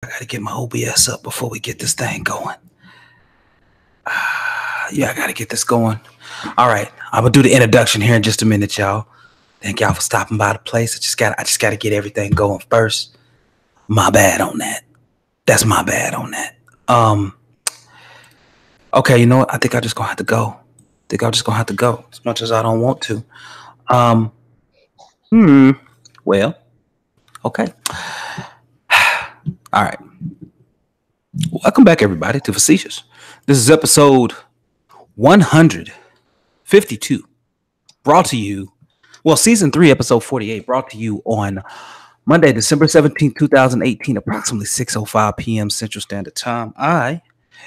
I gotta get my OBS up before we get this thing going. Yeah, I gotta get this going. All right, I'm gonna do the introduction here in just a minute, y'all. Thank y'all for stopping by the place. I just gotta get everything going first. My bad on that. That's my bad on that. Okay, you know what? I think I'm just gonna have to go. As much as I don't want to. Well, okay. All right. Welcome back, everybody, to Facetious. This is episode 152. Brought to you, well, season 3, episode 48, brought to you on Monday, December 17th, 2018, approximately 6:05 p.m. Central Standard Time. I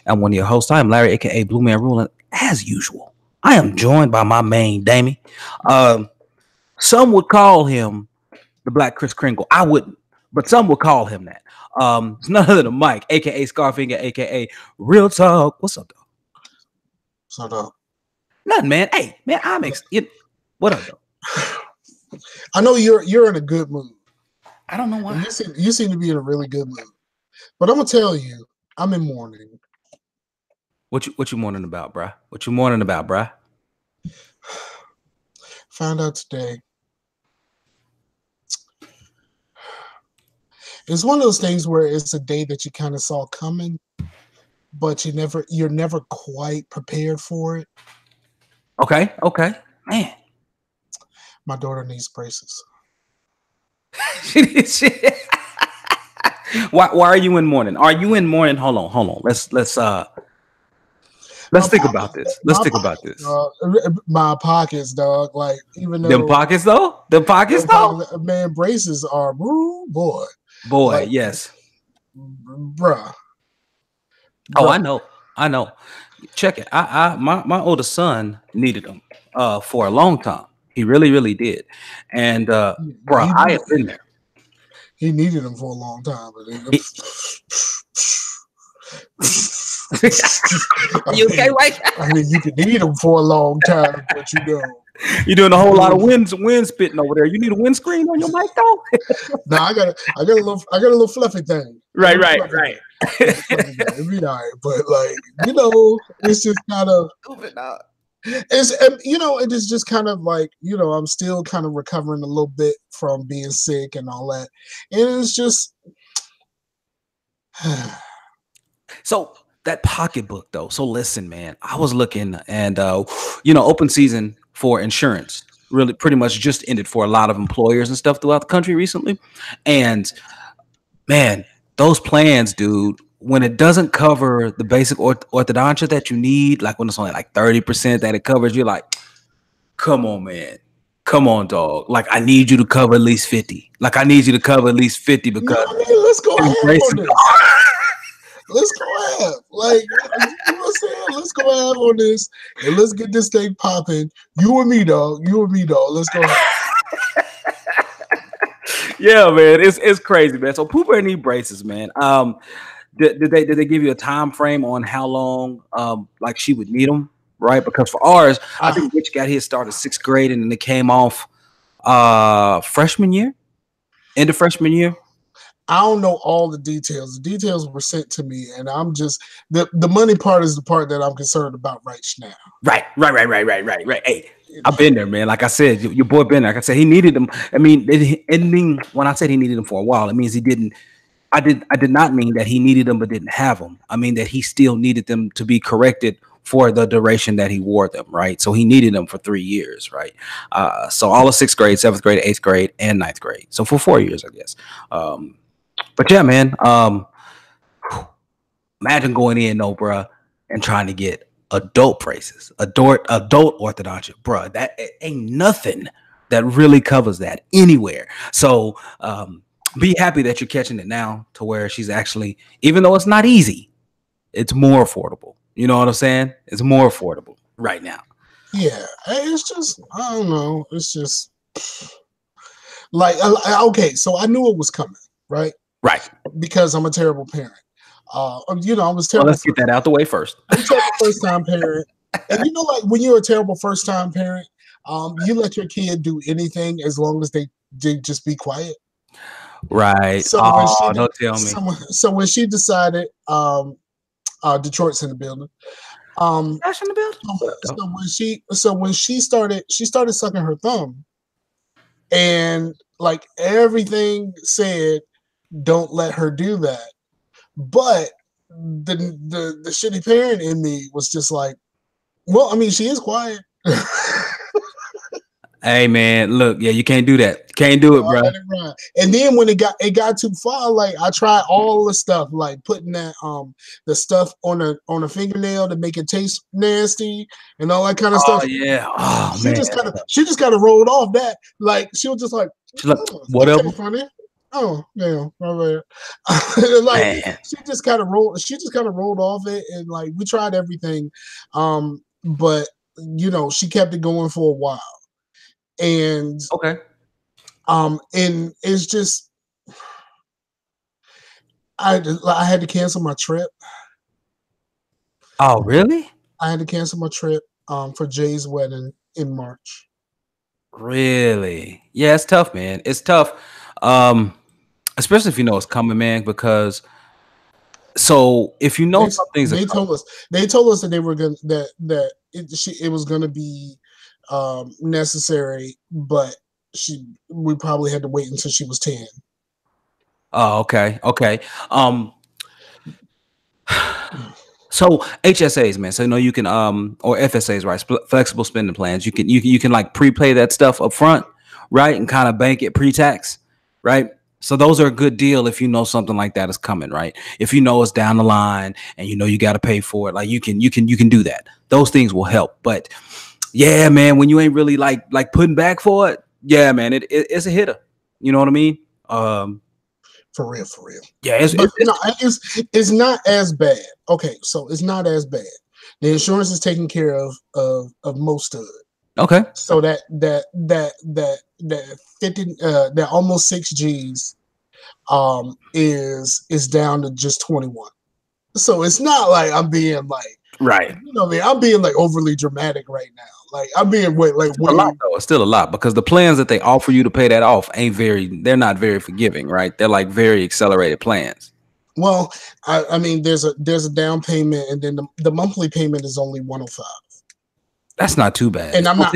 am one of your hosts. I am Larry, aka Bluemanrule, and as usual, I am joined by my main Damie. Some would call him the Black Kris Kringle. I wouldn't, but some would call him that. It's none other than Mike, aka Scarfinger, aka Real Talk. What's up, though? What's up? Nothing, man. Hey, man, what up, though? I know you're in a good mood. I don't know why. You seem to be in a really good mood. But I'm gonna tell you, I'm in mourning. What you mourning about, bruh? What you mourning about, bruh? Found out today. It's one of those things where it's a day that you kind of saw coming, but you're never quite prepared for it. Okay, man. My daughter needs braces. Why are you in mourning? Are you in mourning? Hold on. Let's think about this. My pockets, dog. Like, even though them pockets though. Man, braces are boy. Like, yes. Bruh. Oh, I know. Check it. My oldest son needed them for a long time. He really did. And I have been there. He needed them for a long time. You okay, right? I mean, you could need them for a long time, but you're doing a whole lot of wind spitting over there. You need a windscreen on your mic, though. No, I got a little fluffy thing. Right. It'd be all right, but it's just kind of. It is just kind of like, I'm still kind of recovering a little bit from being sick and all that, and it's just. So that pocketbook, though. So listen, man, I was looking, and open season for insurance really pretty much just ended for a lot of employers and stuff throughout the country recently. And man, those plans, dude, when it doesn't cover the basic orthodontia that you need, like when it's only like 30% that it covers, you're like, come on, man. Come on, dog. Like, I need you to cover at least 50. Like, I need you to cover at least 50 because let's go ahead on this. Let's go ahead. Like, you know what I'm saying? Let's go ahead on this and let's get this thing popping. You and me, dog. Let's go ahead. Yeah, man. It's crazy, man. So Pooh Bear need braces, man. Did they give you a time frame on how long like she would need them? Right? Because for ours, I think Rich got his start at 6th grade and then it came off freshman year. End of freshman year. I don't know all the details. The details were sent to me, and I'm just the money part is the part that I'm concerned about right now. Right. Hey, I've been there, man. Like I said, your boy been there. Like I said, he needed them. I mean, when I said he needed them for a while, it means he didn't. I did not mean that he needed them but didn't have them. I mean that he still needed them to be corrected for the duration that he wore them, right? So he needed them for 3 years, right? So all of 6th grade, 7th grade, 8th grade, and 9th grade. So for 4 years, I guess. But yeah, man, imagine going in, bruh, and trying to get adult braces, adult orthodontia, bruh. That ain't nothing that really covers that anywhere. So be happy that you're catching it now to where she's actually, even though it's not easy, it's more affordable. You know what I'm saying? It's more affordable right now. Yeah, it's just, I don't know. It's just like, okay, so I knew it was coming, right? Right. Because I'm a terrible parent. I was terrible. Well, let's get that out the way first. I'm a terrible first-time parent. And like when you're a terrible first-time parent, you let your kid do anything as long as they just be quiet. Right. So when Oh, don't tell me. so when she decided, Detroit's in the building. Ash in the building. So when she started sucking her thumb, and like everything said, don't let her do that. But the shitty parent in me was just like, well, I mean, she is quiet. Hey man, look, yeah, you can't do that. Can't do it, bro. And then when it got too far, like I tried all the stuff, like putting that the stuff on a fingernail to make it taste nasty and all that kind of stuff. Yeah. Oh man. She just kind of rolled off that. Like she was just like, whatever. Funny. Oh yeah, right. Like man. She just kind of rolled off it, and like we tried everything, but you know she kept it going for a while. And okay, and it's just I had to cancel my trip. Oh, really? I had to cancel my trip for Jay's wedding in March. Really? Yeah, it's tough, man. It's tough, especially if you know it's coming, man. Because so if you know something's they told us that they were gonna it was gonna be necessary, but we probably had to wait until she was 10. Oh, okay. So HSAs, man. So you know you can or FSAs, right? Flexible spending plans. You can like prepay that stuff up front, right, and kind of bank it pre-tax, right? So those are a good deal if you know something like that is coming, right? If you know it's down the line and you know you got to pay for it, like you can do that. Those things will help. But yeah, man, when you ain't really like putting back for it, yeah, man, it's a hitter. You know what I mean? For real. Yeah, it's not as bad. Okay, so it's not as bad. The insurance is taking care of most of it. Okay. So that 50 that almost 6 G's is down to just 21. So it's not like I'm being like right. You know, I'm being like overly dramatic right now. Like I'm being way a lot though. It's still a lot because the plans that they offer you to pay that off they're not very forgiving, right? They're like very accelerated plans. Well, I mean, there's a down payment, and then the monthly payment is only $105. That's not too bad. And I'm not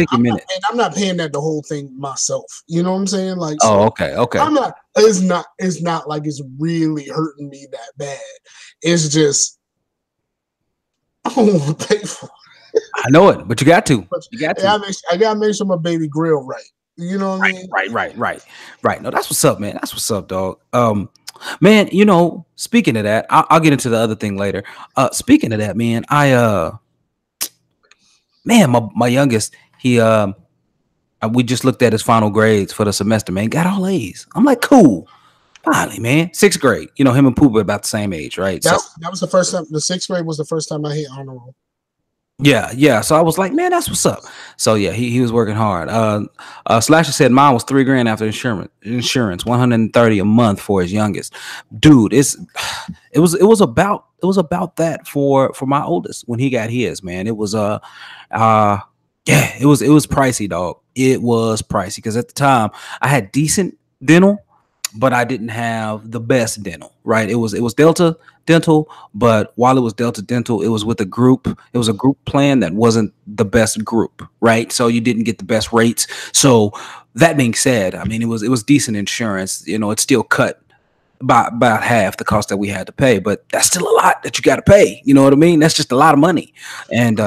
paying that the whole thing myself. You know what I'm saying? Like, okay. I'm not. It's not like it's really hurting me that bad. It's just I don't want to pay for it. I know it, but you got to. I gotta make sure my baby grill right. You know what I mean? Right. No, that's what's up, man. That's what's up, dog. Man, you know, speaking of that, I'll get into the other thing later. Speaking of that, man, my youngest, we just looked at his final grades for the semester, man. Got all A's. I'm like, cool. Finally, man. 6th grade. You know, him and Poopa about the same age, right? That was the first time. The 6th grade was the first time I hit honor roll. Yeah. So I was like, man, that's what's up. So yeah, he was working hard. Slasher said mine was $3,000 after insurance, 130 a month for his youngest. Dude, it was about that for my oldest when he got his, man. It was it was pricey, dog. It was pricey because at the time I had decent dental, but I didn't have the best dental, right? It was Delta Dental, but while it was Delta Dental, it was with a group. It was a group plan that wasn't the best group, right? So you didn't get the best rates. So that being said, I mean, it was decent insurance. You know, it still cut by about half the cost that we had to pay, but that's still a lot that you got to pay. You know what I mean? That's just a lot of money. And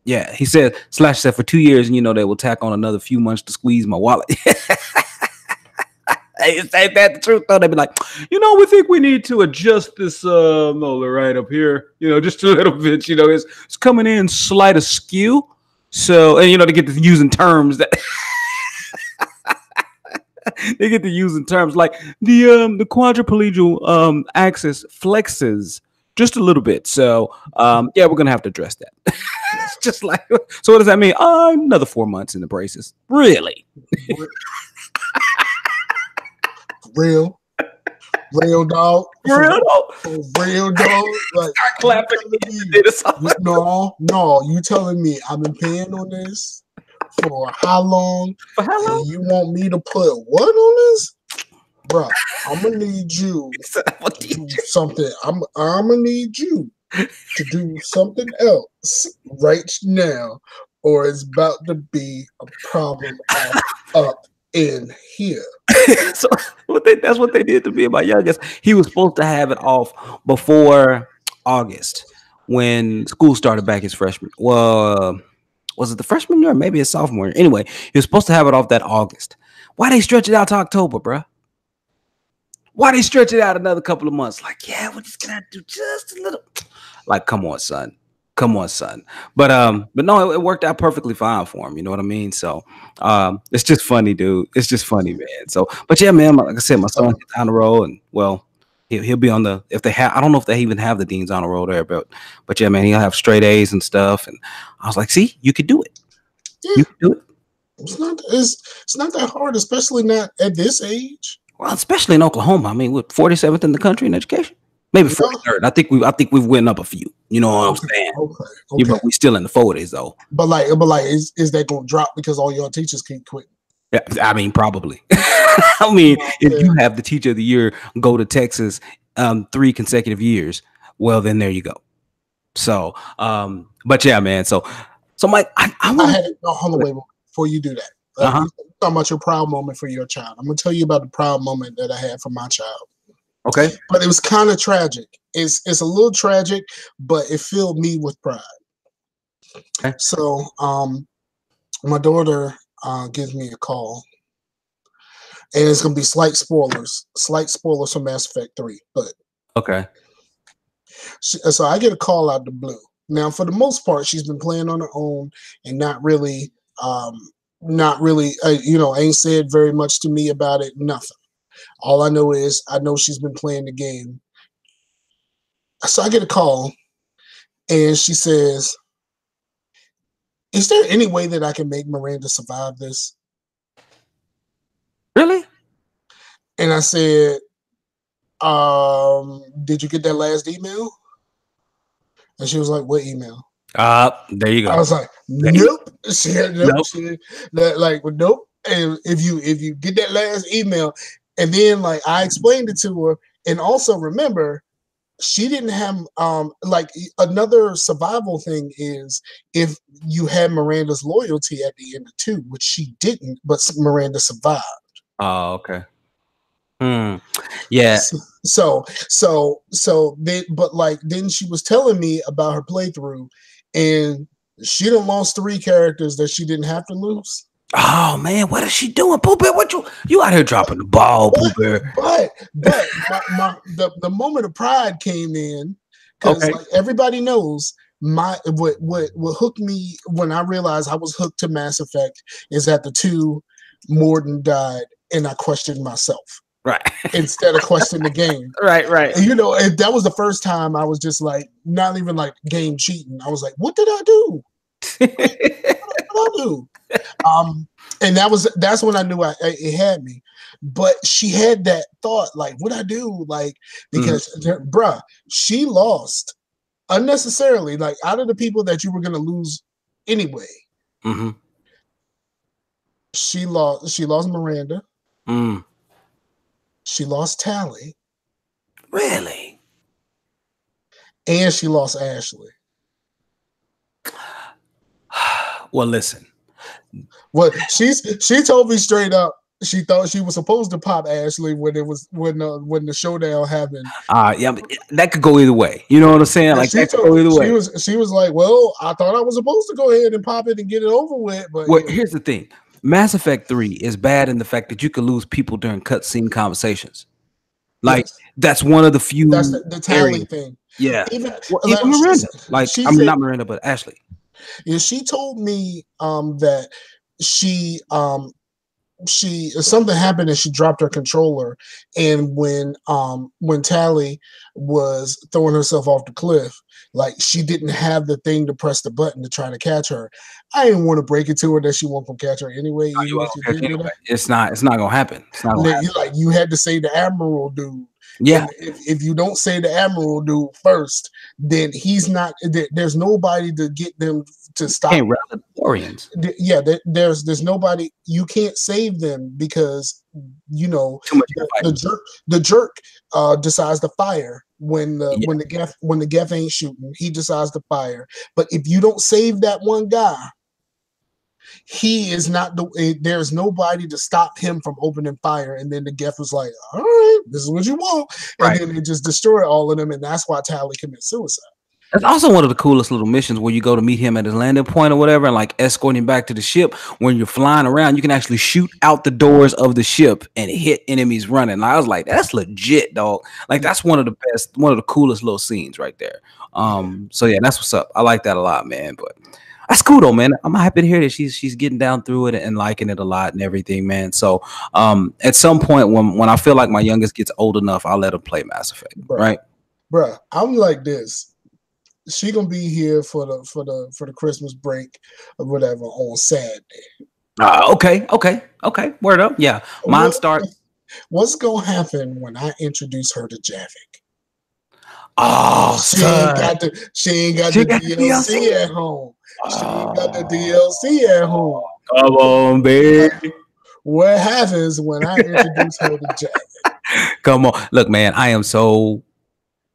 yeah, he said, Slash said for 2 years, and you know, they will tack on another few months to squeeze my wallet. Ain't that the truth though? They'd be like, you know, we think we need to adjust this molar right up here, you know, just a little bit. You know, it's coming in slight askew. So, and you know, they get to using terms that they get to using terms like the quadriplegical axis flexes just a little bit. So yeah, we're gonna have to address that. It's just like, so what does that mean? Another 4 months in the braces. Really? Real dog. Real dog. Like clapping. No, you telling me I've been paying on this for how long? For how long? You want me to put what on this? bro, I'm gonna need you to do something. I'm gonna need you to do something else right now, or it's about to be a problem up in here. So that's what they did to me and my youngest. He was supposed to have it off before August when school started back his freshman. Well, was it the freshman year or maybe his sophomore year? Anyway, he was supposed to have it off that August. Why they stretch it out to October, bro? Why they stretch it out another couple of months? Like, yeah, we're just gonna do just a little. Like, come on, son. Come on, son. But no, it worked out perfectly fine for him. You know what I mean? So it's just funny, dude. It's just funny, man. So, but yeah, man, like I said, my son gets on the road, and well, he'll be on the, if they have, I don't know if they even have the Dean's on the road there, but yeah, man, he'll have straight A's and stuff. And I was like, see, you could do it. Yeah. You could do it. It's not that hard, especially not at this age. Well, especially in Oklahoma. I mean, we're 47th in the country in education. Maybe 43rd. I think we've went up a few. You know what I'm saying? Okay. But we still in the 40s though. But is that gonna drop because all your teachers keep quitting? Yeah, I mean, probably. I mean, if you have the teacher of the year go to Texas 3 consecutive years, well, then there you go. So, but yeah, man. So Mike, I want to hold on, wait, before you do that. Talking about your proud moment for your child. I'm gonna tell you about the proud moment that I had for my child. Okay. But it was kind of tragic. It's a little tragic, but it filled me with pride. Okay. So my daughter gives me a call. And it's gonna be slight spoilers for Mass Effect 3. But okay. So I get a call out of the blue. Now, for the most part, she's been playing on her own and not really ain't said very much to me about it, nothing. All I know is she's been playing the game. So I get a call and she says, is there any way that I can make Miranda survive this? Really? And I said, did you get that last email? And she was like, what email? There you go. I was like, nope. She had nope. Nope. And if you get that last email, and then like I explained it to her, and also remember, she didn't have another survival thing is if you had Miranda's loyalty at the end of 2, which she didn't, but Miranda survived. Oh, okay. Yeah. So then, but like then she was telling me about her playthrough, and she done lost 3 characters that she didn't have to lose. Oh man, what is she doing, Pooh Bear? What you out here dropping the ball, Pooh Bear? But the moment of pride came in because like everybody knows what hooked me when I realized I was hooked to Mass Effect is that the 2 Morden died and I questioned myself. Right. Instead of questioning the game. Right. And, and that was the first time I was just like, not even like game cheating. I was like, what did I do? What did I do? And that's when I knew it had me. But she had that thought, like, what I do? Like, because bruh, she lost unnecessarily, like out of the people that you were gonna lose anyway. Mm-hmm. She lost Miranda. Mm. She lost Tally. Really? And she lost Ashley. Well, listen. Well, she told me straight up she thought she was supposed to pop Ashley when the showdown happened. Yeah, that could go either way. You know what I'm saying? Yeah, like that could go either way. She was like, well, I thought I was supposed to go ahead and pop it and get it over with. But here's the thing. Mass Effect 3 is bad in the fact that you could lose people during cutscene conversations. Like that's one of the few. That's the Tally thing. Yeah. Even Miranda. Not Miranda, but Ashley. Yeah, she told me that she something happened and she dropped her controller, and when Tally was throwing herself off the cliff, like she didn't have the thing to press the button to try to catch her. I didn't want to break it to her that she won't gonna catch her anyway. It's not gonna happen. It's not gonna happen. Like you had to say the Admiral dude. Yeah. And if you don't say the Admiral dude first, then he's not. There's nobody to get them to stop. Can't rally the Orions. Yeah, there's nobody. You can't save them because Too much the jerk decides to fire when the Geth ain't shooting. He decides to fire. But if you don't save that one guy, he is not there's nobody to stop him from opening fire. And then the Geth was like, all right, this is what you want. And then they just destroy all of them. And that's why Tally commits suicide. That's also one of the coolest little missions where you go to meet him at his landing point or whatever and like escort him back to the ship. When you're flying around, you can actually shoot out the doors of the ship and hit enemies running. And I was like, that's legit, dog. Like that's one of the best, one of the coolest little scenes right there. So yeah, that's what's up. I like that a lot, man. But that's cool though, man. I'm happy to hear that she's getting down through it and liking it a lot and everything, man. So at some point when I feel like my youngest gets old enough, I'll let him play Mass Effect, right? Bruh, I'm like this. She gonna be here for the Christmas break or whatever on Saturday. Okay. Word up. Yeah. Mine starts. What's gonna happen when I introduce her to Javik? Oh, she ain't got the DLC at home. She ain't got the DLC at home. Come on, baby. What happens when I introduce her to Javik? Come on. Look, man, I am so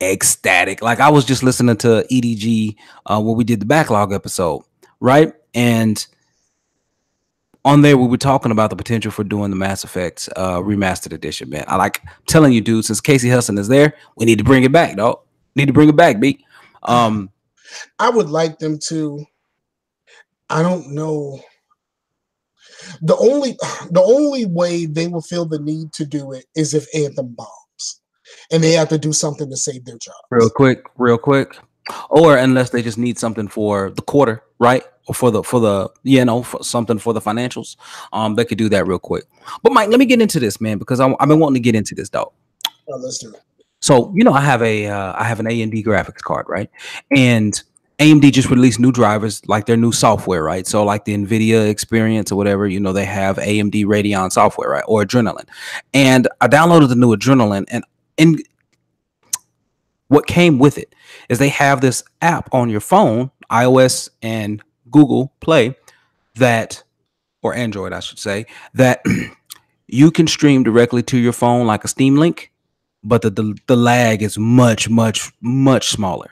ecstatic. Like I was just listening to EDG when we did the backlog episode, right? And on there we were talking about the potential for doing the Mass Effect remastered edition, man. I like telling you, dude, since Casey Hudson is there, we need to bring it back, dog. Need to bring it back, B. I would like them to. I don't know. The only way they will feel the need to do it is if Anthem bombs. And they have to do something to save their job. Real quick. Or unless they just need something for the quarter, right? Or for the for something for the financials. They could do that real quick. But Mike, let me get into this, man, because I've been wanting to get into this, dog. Oh, let's do it. So, I have an AMD graphics card, right? And AMD just released new drivers, like their new software, right? So like the NVIDIA experience or whatever, they have AMD Radeon software, right? Or Adrenaline. And I downloaded the new Adrenaline, and what came with it is they have this app on your phone, iOS and Google Play, or Android, I should say, that you can stream directly to your phone like a Steam Link, but the lag is much, much, much smaller.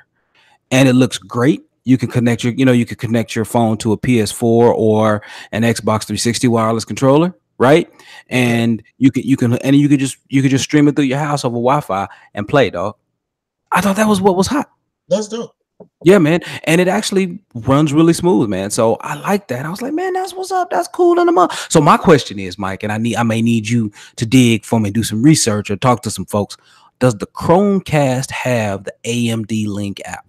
And it looks great. You can connect your phone to a PS4 or an Xbox 360 wireless controller, right? And you could just stream it through your house over Wi-Fi and play, dog. I thought that was what was hot. That's dope. Yeah, man. And it actually runs really smooth, man. So I like that. I was like, man, that's what's up. That's cool in the month. So my question is, Mike, and I may need you to dig for me, do some research or talk to some folks. Does the Chromecast have the AMD Link app?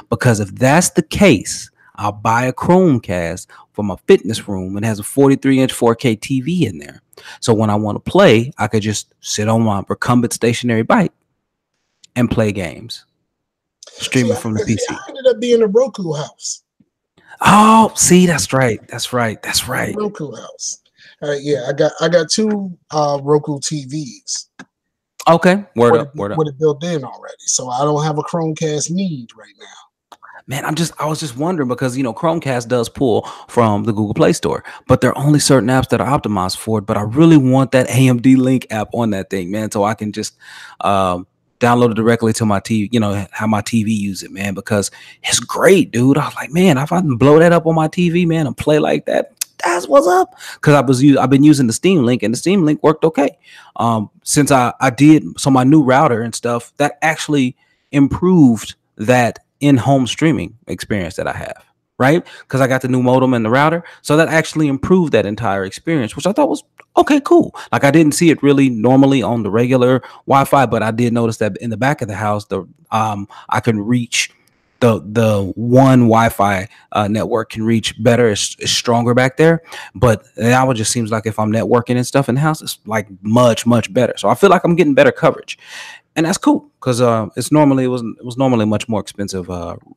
Because if that's the case, I'll buy a Chromecast for my fitness room and has a 43-inch 4K TV in there. So when I want to play, I could just sit on my recumbent stationary bike and play games. Streaming from the PC. I ended up being a Roku house. Oh, see, that's right. Roku house. Yeah, I got two Roku TVs. Okay, word up. With it built in already, so I don't have a Chromecast need right now. Man, I was just wondering because Chromecast does pull from the Google Play Store, but there are only certain apps that are optimized for it. But I really want that AMD Link app on that thing, man, so I can just download it directly to my TV, have my TV use it, man, because it's great, dude. I was like, man, if I can blow that up on my TV, man, and play like that, that's what's up. Because I've been using the Steam Link, and the Steam Link worked okay. Since I did my new router and stuff, that actually improved that in-home streaming experience that I have, right? Because I got the new modem and the router, so that actually improved that entire experience, which I thought was okay, cool. Like I didn't see it really normally on the regular Wi-Fi, but I did notice that in the back of the house, I can reach the one Wi-Fi network can reach better. It's stronger back there, but now it just seems like if I'm networking and stuff in the house, it's like much, much better. So I feel like I'm getting better coverage, and that's cool because it was normally a much more expensive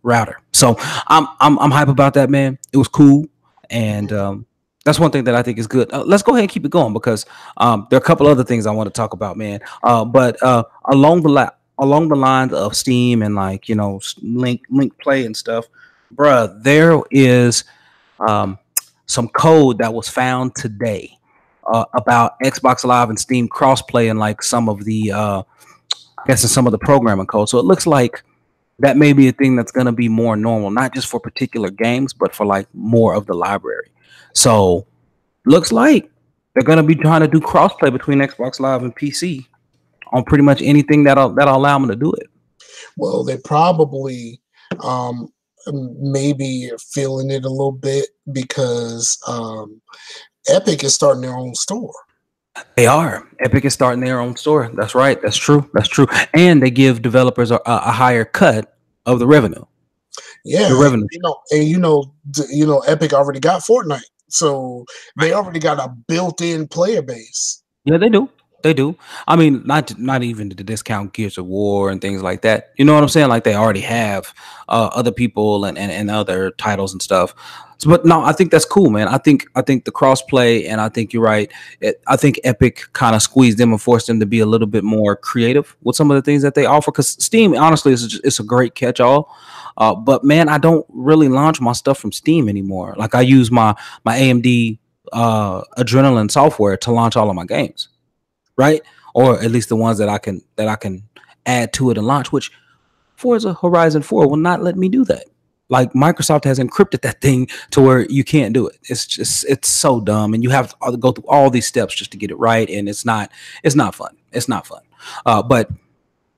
router. So I'm hype about that, man. It was cool, and That's one thing that I think is good. Let's go ahead and keep it going because there are a couple other things I want to talk about, man. But along the lines of Steam and like link play and stuff, bruh, there is um, some code that was found today about Xbox Live and Steam crossplay and like some of the I guess in some of the programming code. So it looks like that may be a thing that's going to be more normal, not just for particular games, but for like more of the library. So looks like they're going to be trying to do crossplay between Xbox Live and PC on pretty much anything that'll allow them to do it. Well, they probably maybe feeling it a little bit because Epic is starting their own store. They are. Epic is starting their own store. That's right. That's true. That's true. And they give developers a higher cut of the revenue. Yeah, the revenue. Epic already got Fortnite, so they already got a built-in player base. Yeah, they do. They do. I mean, not even to discount Gears of War and things like that. You know what I'm saying? Like they already have other people and other titles and stuff. So, but no, I think that's cool, man. I think the crossplay, and I think you're right. I think Epic kind of squeezed them and forced them to be a little bit more creative with some of the things that they offer. Because Steam, honestly, it's a great catch-all. But man, I don't really launch my stuff from Steam anymore. Like I use my AMD Adrenaline software to launch all of my games. Right, or at least the ones that I can add to it and launch. Which Forza Horizon 4 will not let me do that. Like Microsoft has encrypted that thing to where you can't do it. It's so dumb, and you have to go through all these steps just to get it right, and it's not fun. It's not fun. But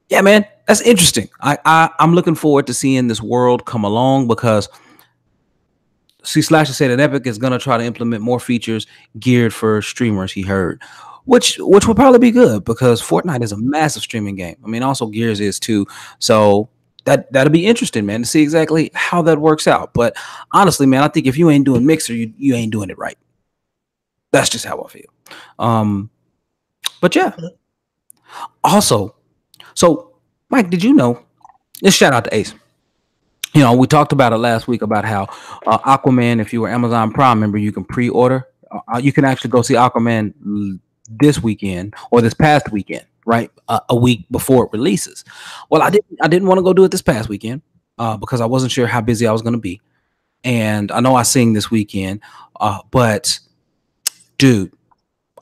yeah, man, that's interesting. I'm looking forward to seeing this world come along because. See, Slasher said that Epic is gonna try to implement more features geared for streamers. He heard. Which will probably be good because Fortnite is a massive streaming game. I mean, also Gears is too. So that'll be interesting, man, to see exactly how that works out. But honestly, man, I think if you ain't doing Mixer, you ain't doing it right. That's just how I feel. But yeah. Also, so Mike, did you know? Just shout out to Ace. You know, we talked about it last week about how Aquaman, if you were Amazon Prime member, you can pre-order. You can actually go see Aquaman this weekend or this past weekend, right? A week before it releases. Well, I didn't want to go do it this past weekend because I wasn't sure how busy I was going to be, and I know I sing this weekend, but dude,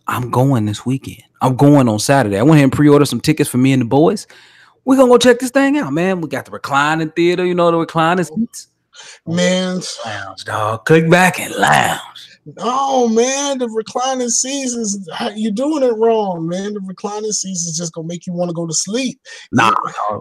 I'm going this weekend. I'm going on Saturday. I went ahead and pre-ordered some tickets for me and the boys. We're gonna go check this thing out, man. We got the reclining theater, the reclining seats. Man, lounge, dog. Click back and lounge. Oh man, the reclining seats is you're doing it wrong, man. The reclining seats is just gonna make you want to go to sleep. Nah,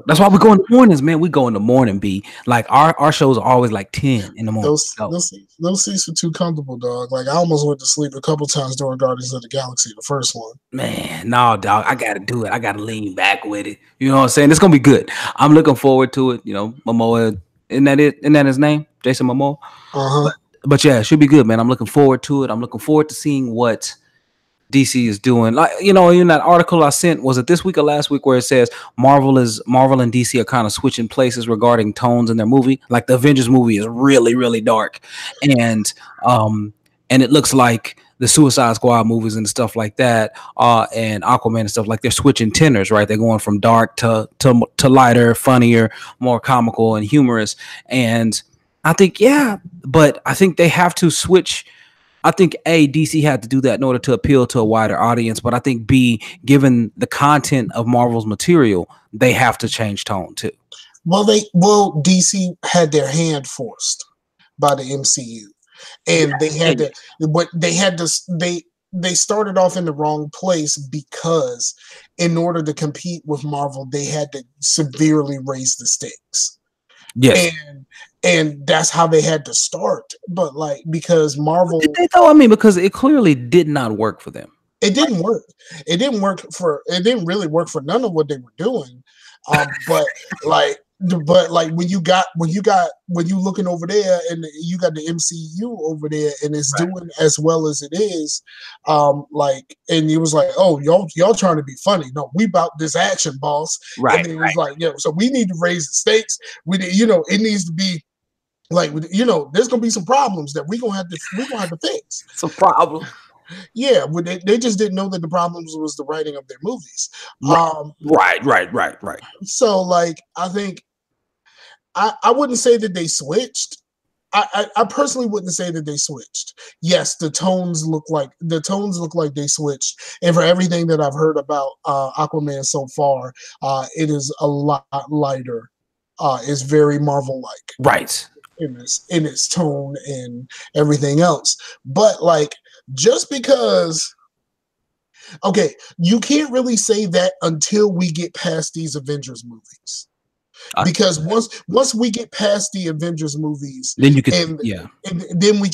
that's why we go in the mornings, man. We go in the morning, B. Like our shows are always like 10 in the morning. Those seats are too comfortable, dog. Like I almost went to sleep a couple times during Guardians of the Galaxy, the first one. Man, no, dog. I gotta do it. I gotta lean back with it. You know what I'm saying? It's gonna be good. I'm looking forward to it. Momoa, isn't that it? Isn't that his name? Jason Momoa? Uh-huh. But yeah, it should be good, man. I'm looking forward to it. I'm looking forward to seeing what DC is doing. Like, in that article I sent, was it this week or last week, where it says Marvel and DC are kind of switching places regarding tones in their movie. Like the Avengers movie is really, really dark. And it looks like the Suicide Squad movies and stuff like that, and Aquaman and stuff, like they're switching tenors, right? They're going from dark to lighter, funnier, more comical and humorous. And I think, yeah, but I think they have to switch. I think DC had to do that in order to appeal to a wider audience. But I think B, given the content of Marvel's material, they have to change tone too. Well, DC had their hand forced by the MCU, and they started off in the wrong place because in order to compete with Marvel, they had to severely raise the stakes. Yes. And that's how they had to start. But because Marvel, did they though? I mean, because it clearly did not work for them. It didn't work. It didn't really work for none of what they were doing. But when you looking over there and you got the MCU over there and it's doing as well as it is, and it was like, oh, y'all trying to be funny. No, we about this action, boss. Right. And it was like, so we need to raise the stakes. We need, it needs to be Like, you know, there's gonna be some problems that we're gonna have to fix. Some problem. Yeah, but they just didn't know that the problems was the writing of their movies. Right. So like, I think I wouldn't say that they switched. I personally wouldn't say that they switched. Yes, the tones look like they switched. And for everything that I've heard about Aquaman so far, it is a lot lighter. It's very Marvel-like, right, in its tone and everything else. But like, just because, okay, you can't really say that until we get past these Avengers movies. Because once we get past the Avengers movies, then you could, and then we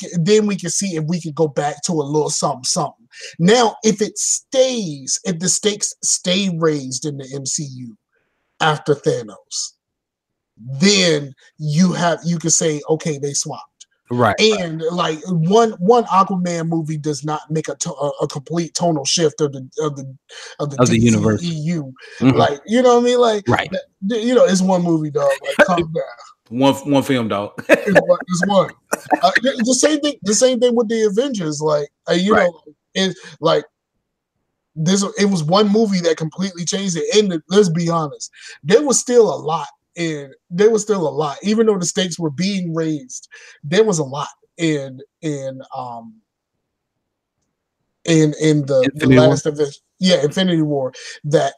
can see if we could go back to a little something. Now, if the stakes stay raised in the MCU after Thanos, then you can say, okay, they swapped. Right. And like one Aquaman movie does not make a complete tonal shift of the universe. EU. Like, you know what I mean? Like, right. You know, it's one movie, dog. Like, calm down. One film, dog. It's one. The same thing with the Avengers. Like, you know, it's like it was one movie that completely changed it. And let's be honest, there was still a lot. And there was still a lot, even though the stakes were being raised. There was a lot in the last of it. Yeah, Infinity War that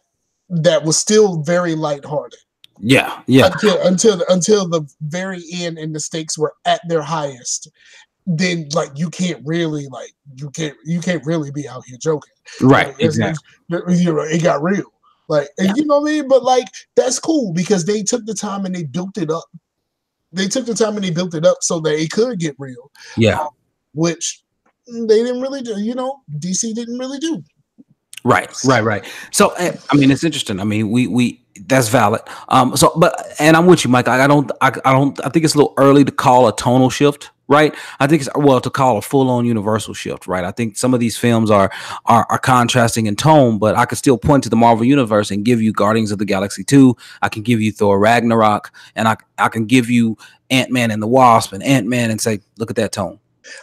was still very lighthearted. Yeah. Until the very end, and the stakes were at their highest. Then, like, you can't really be out here joking. Right. Like, exactly. You know, it got real. Like, you know what I mean? But like, that's cool because they took the time and they built it up. So that it could get real. Yeah. Which they didn't really do. You know, DC didn't really do. Right. So, I mean, it's interesting. I mean, we that's valid. And I'm with you, Mike. I think it's a little early to call a tonal shift. Right. I think to call a full on universal shift. Right. I think some of these films are contrasting in tone, but I could still point to the Marvel universe and give you Guardians of the Galaxy 2. I can give you Thor Ragnarok, and I can give you Ant-Man and the Wasp and Ant-Man and say, look at that tone.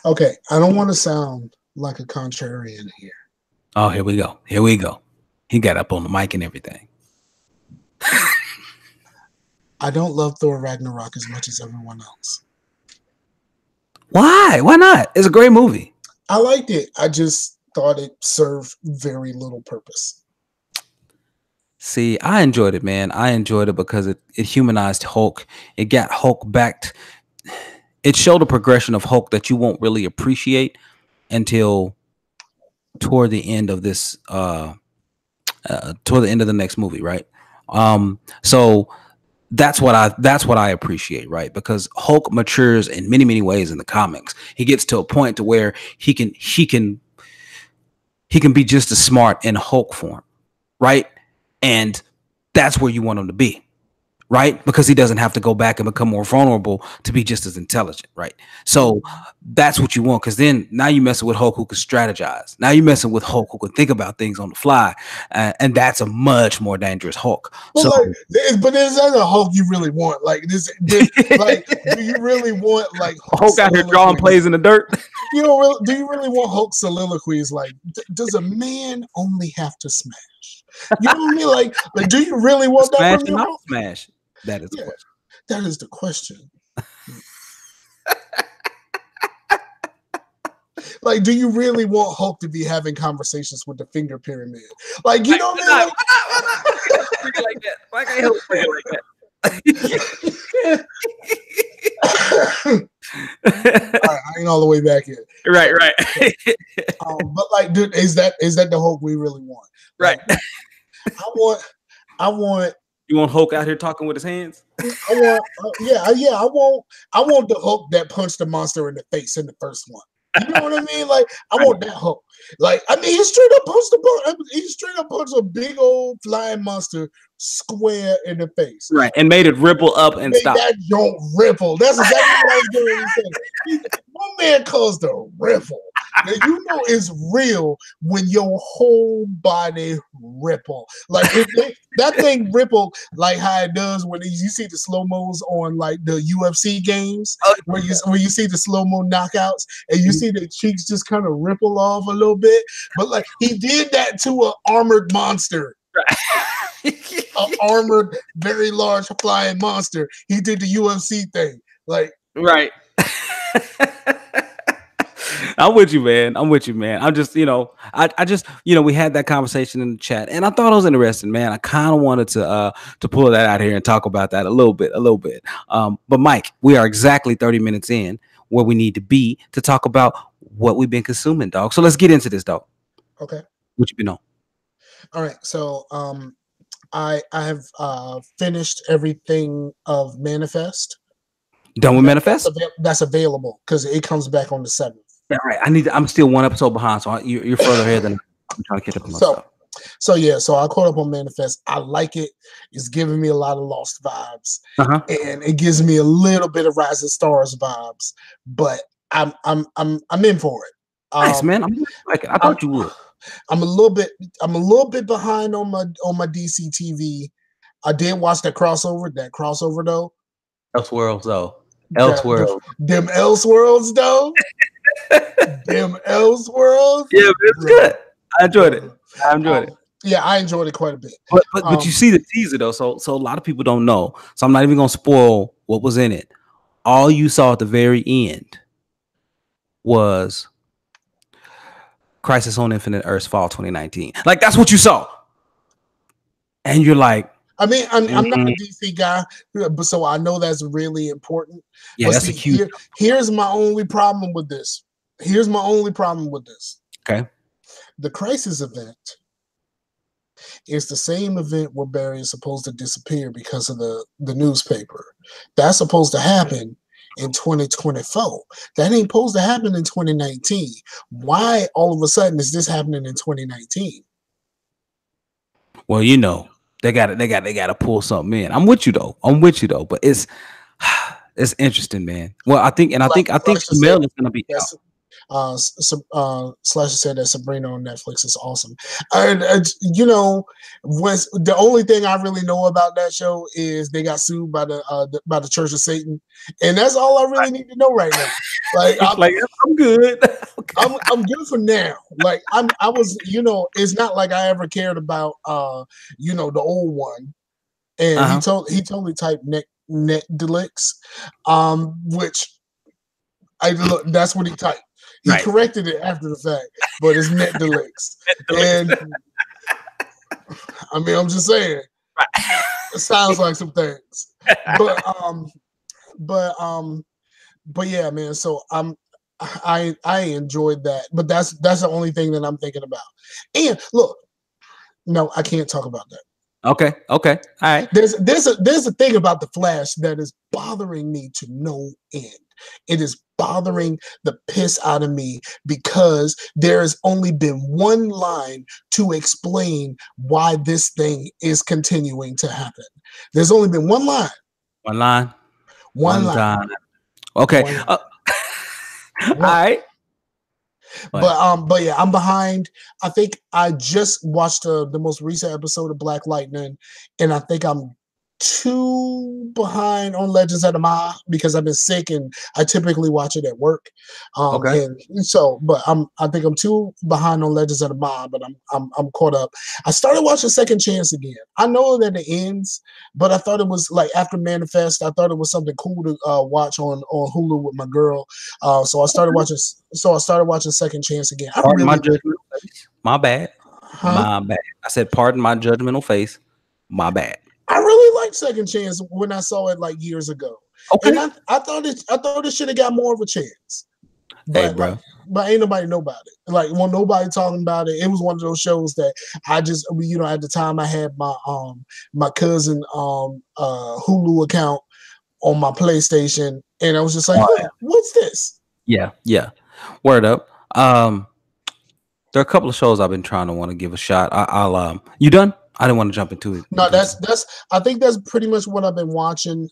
Okay. I don't want to sound like a contrarian here. Oh, here we go. He got up on the mic and everything. I don't love Thor Ragnarok as much as everyone else. Why? Why not? It's a great movie. I liked it. I just thought it served very little purpose. See, I enjoyed it, man. I enjoyed it because it humanized Hulk. It got Hulk back. It showed a progression of Hulk that you won't really appreciate until toward the end of this, toward the end of the next movie, right? So that's what I appreciate, right? Because Hulk matures in many, many ways in the comics. He gets to a point to where he can be just as smart in Hulk form, right? And that's where you want him to be, right? Because he doesn't have to go back and become more vulnerable to be just as intelligent, right? So that's what you want, because then now you're messing with Hulk who can strategize. Now you're messing with Hulk who can think about things on the fly, and that's a much more dangerous Hulk. But there's not a Hulk you really want. Like this like, do you really want like Hulk out here drawing plays in the dirt? You know, do you really want Hulk soliloquies? Like, does a man only have to smash? You know what I mean? Like, do you really want that from your Hulk? Smash. That is the question. That is the question. Like, do you really want Hulk to be having conversations with the finger pyramid? Like, you know what I mean? Why can't Hulk play like that? All right, I ain't all the way back in. Right. But like, dude, is that the Hulk we really want? Right. Like, I want. You want Hulk out here talking with his hands? I want the Hulk that punched the monster in the face in the first one. You know what I mean? Like, I want that Hulk. Like, I mean, he straight up punched a big old flying monster square in the face. Right, and made it ripple up and stop. That don't ripple. That's exactly what I was doing. My man caused a ripple. Now you know it's real when your whole body ripple. Like that thing rippled like how it does when you see the slow-mos on like the UFC games, where you see the slow-mo knockouts and you see the cheeks just kind of ripple off a little bit. But like he did that to an armored monster. An armored, very large flying monster. He did the UFC thing. Like right. I'm with you, man. I'm just, I just, we had that conversation in the chat, and I thought it was interesting, man. I kind of wanted to pull that out here and talk about that a little bit. But Mike, we are exactly 30 minutes in where we need to be to talk about what we've been consuming, dog. So let's get into this, dog. Okay. What you been on? All right. So, I have finished everything of Manifest. Done with Manifest? That's available because it comes back on the 7th. Yeah, right. I'm still one episode behind, so you're further ahead than I'm trying to catch up on my stuff. So I caught up on Manifest. I like it. It's giving me a lot of Lost vibes, and it gives me a little bit of Rising Stars vibes. But I'm in for it. Nice, man. I thought you would. I'm a little bit behind on my DC TV. I did watch that crossover though. Elseworlds though. Elseworlds. Them Elseworlds though. Them Elseworlds. Yeah, it's good. I enjoyed it. Yeah, I enjoyed it quite a bit. But you see the teaser though, so a lot of people don't know. So I'm not even gonna spoil what was in it. All you saw at the very end was Crisis on Infinite Earths Fall 2019. Like that's what you saw. And you're like, I mean, I'm not a DC guy, but so I know that's really important. Yeah, but that's a huge. Here's my only problem with this. Okay. The Crisis event is the same event where Barry is supposed to disappear because of the newspaper. That's supposed to happen in 2024. That ain't supposed to happen in 2019. Why all of a sudden is this happening in 2019? Well, they got to pull something in. I'm with you though, but it's interesting, man. Well, I think Mel is gonna be out. Slasher said that Sabrina on Netflix is awesome. And the only thing I really know about that show is they got sued by the Church of Satan, and that's all I really need to know right now. Like, I'm good. I'm good for now. Like I was, it's not like I ever cared about the old one, and he told me type net delicts, which that's what he typed. He corrected it after the fact, but it's net delicts. And I mean, I'm just saying, it sounds like some things, but yeah, man. So I enjoyed that, but that's the only thing that I'm thinking about. And look, no, I can't talk about that. Okay. All right. There's a thing about the Flash that is bothering me to no end. It is bothering the piss out of me because there has only been one line to explain why this thing is continuing to happen. There's only been one line. One line. Okay. All right. But yeah, I'm behind. I think I just watched the most recent episode of Black Lightning, and I think I'm too behind on Legends of the Ma because I've been sick and I typically watch it at work. And so, but I think I'm too behind on Legends of the Ma, but I'm caught up. I started watching Second Chance again. I know that it ends, but I thought it was like after Manifest. I thought it was something cool to watch on Hulu with my girl. So I started watching Second Chance again. My bad. My bad. I said, pardon my judgmental face. My bad. I really liked Second Chance when I saw it like years ago. Okay. And I thought it should have got more of a chance. But, hey, bro. But ain't nobody know about it. Like, when nobody talking about it, it was one of those shows that I just, at the time I had my cousin Hulu account on my PlayStation, and I was just like, hey, what's this? Yeah. Word up. There are a couple of shows I've been trying to want to give a shot. I'll you done? I didn't want to jump into it. No, I think that's pretty much what I've been watching.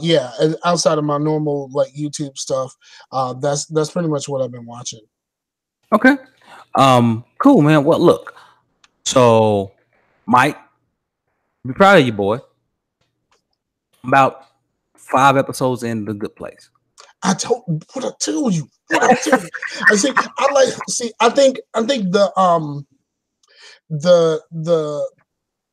Yeah, and outside of my normal like YouTube stuff, that's pretty much what I've been watching. Okay. Cool, man. Well, look. So, Mike, be proud of you, boy. About 5 episodes in The Good Place. I told what I tell you. What I tell you. I see. I like. See. I think the